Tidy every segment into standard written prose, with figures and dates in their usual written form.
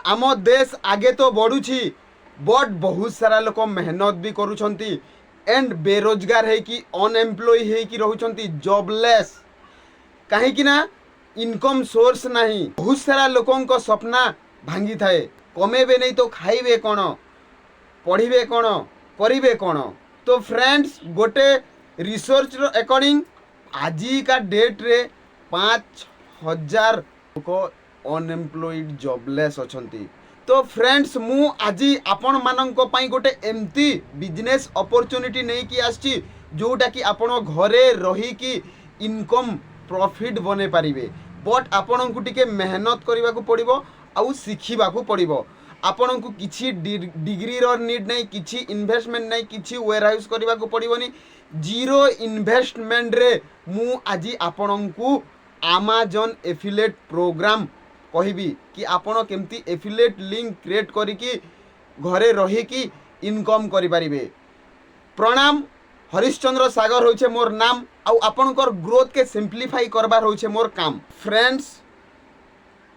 आम देश आगे तो बढ़ुछि बट बहुत सारा लोक मेहनत भी करुछंती एंड बेरोजगार है कि अनएम्प्लॉय है कि रहउछंती जॉबलेस कहीं ना इनकम सोर्स नहीं। बहुत सारा लोकों सपना भांगी थाए कमेबे नहीं तो खाइबे कौन पढ़िबे कौन करिबे कौन। तो फ्रेंड्स गोटे रिसर्च अकॉर्डिंग आजी का डेट रे 5,000 लोक अनएम्प्लॉयड जॉबलेस अछंती। तो फ्रेंड्स मु आजी आपण मानंको पई गोटे एमती बिजनेस अपॉर्चुनिटी नहीं कि आछि जोटा कि आपण घरे रही कि इनकम प्रॉफिट बने पारिबे बट आपण को टिके मेहनत करबा को पड़िबो आउ सिखिबा को पड़िबो। आपण को किछि डिग्री रो नीड नहीं किछि इन्वेस्टमेंट नहीं किछि वेयर हाउस करबा को पड़िबोनी जीरो इन्वेस्टमेंट रे मु आजी आपण को अमेज़न एफिलिएट प्रोग्राम कहबी कि आपण केमती एफिलिएट लिंक क्रिएट करिकी घरे रही कि इनकम करि परिबे। प्रणाम हरिश्चंद्र सागर होइछे मोर नाम आउ आपणकर ग्रोथ के सिंप्लीफाई करबार होइछे मोर काम। फ्रेंड्स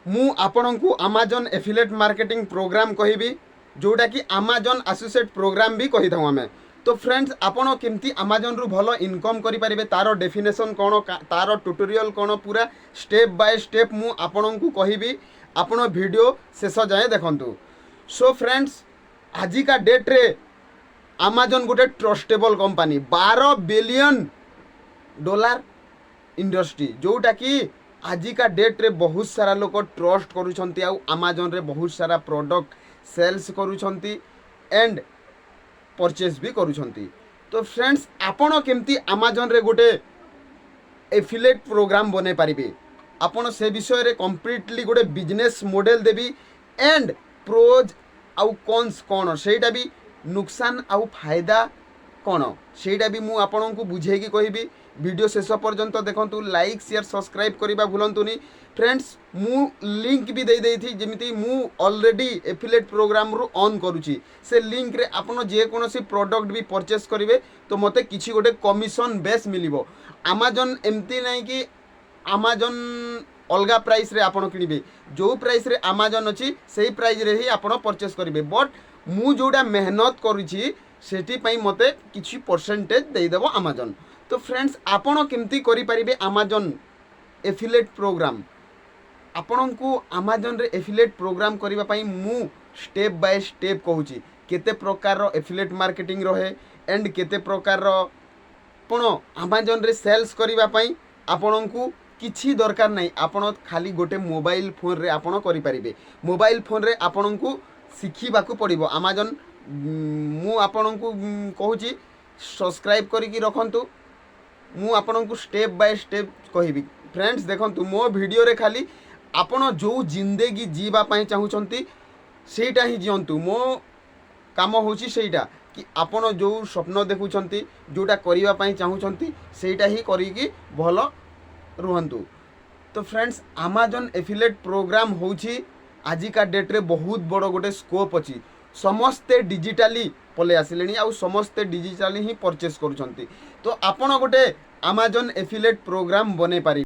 मु आपणको अमेज़न एफिलिएट मार्केटिंग प्रोग्राम कहबी जोटा कि अमेज़न एसोसिएट प्रोग्राम भी कहि थाउ हमें। तो फ्रेंड्स आपण केमती अमेज़न रु भलो इनकम करि परिबे तारो डेफिनेशन कोन तारो ट्यूटोरियल कोन पूरा स्टेप बाय स्टेप मु आपणको कहबी आपण वीडियो शेष जाए देखंतु। सो फ्रेंड्स आजी का डेट रे अमेज़न गोटे trustable company 12 billion dollar industry जोटा कि आजी का डेट रे बहुत सारा लोक ट्रस्ट करूछंती आउ अमेज़न रे बहुत सारा प्रोडक्ट सेल्स करूछंती एंड परचेस भी करूछंती। तो फ्रेंड्स आपण केमती अमेज़न रे गोटे एफिलिएट प्रोग्राम बने पारिबे आपण से विषय रे कंप्लीटली गोटे business model Devi and pros आउ कॉन्स कोन सेटा भी नुकसान आउ फायदा कोन सेटा भी मु आपण को बुझेकी कहबी। वीडियो शेष पर्यंत देखंतु लाइक शेयर सब्सक्राइब करबा भूलंतुनी। फ्रेंड्स मु लिंक भी दे थी जमिति मु ऑलरेडी एफिलिएट प्रोग्राम रु ऑन करूची से लिंक रे आपण जे कोनोसी प्रोडक्ट भी परचेस करिवे तो मते किछि गोटे कमिशन बेस मिलिबो। अमेज़न एमती नहीं कि अमेज़न अलगा प्राइस रे आपण किनिबे जो प्राइस रे अमेज़न अछि सेही प्राइस रे ही आपण परचेस करिवे बट मु जोडा मेहनत करूची सेठी पई मते किछि परसेंटेज दे देबो अमेज़न। तो फ्रेंड्स आपण केमती करि परिबे अमेज़न एफिलिएट प्रोग्राम आपण को अमेज़न रे एफिलिएट प्रोग्राम करिबा पई मु स्टेप बाय स्टेप कहूची केते प्रकार रो एफिलिएट मार्केटिंग रहे एंड केते प्रकार रो आपण अमेज़न रे सेल्स करिबा पई आपण को किछि दरकार नहीं आपण खाली गोटे मोबाइल फोन रे आपण करि परिबे। मोबाइल फोन रे आपण को सिखिबा को पड़िबो अमेज़न मु आपण को कहूची सब्सक्राइब करिकी रखंतु मु आपण को स्टेप बाय स्टेप कहबी। फ्रेंड्स देखंतु मो वीडियो रे खाली आपण जो जिंदगी जीवा पई चाहुचंती सेटा ही जियंतु मो काम होची सेटा कि आपण जो स्वप्न देखुचंती जोटा करिवा पई चाहुचंती सेटा ही करिकी भलो रुहंतु। तो फ्रेंड्स अमेज़न एफिलिएट प्रोग्राम होची आजी का डेट रे बहुत बड़ गोटे स्कोप अछि समस्ते डिजिटली पले आसिलेनी आउ समस्ते डिजिटली ही परचेस करूछंती। तो आपण गोटे अमेज़न एफिलिएट प्रोग्राम बने पारि।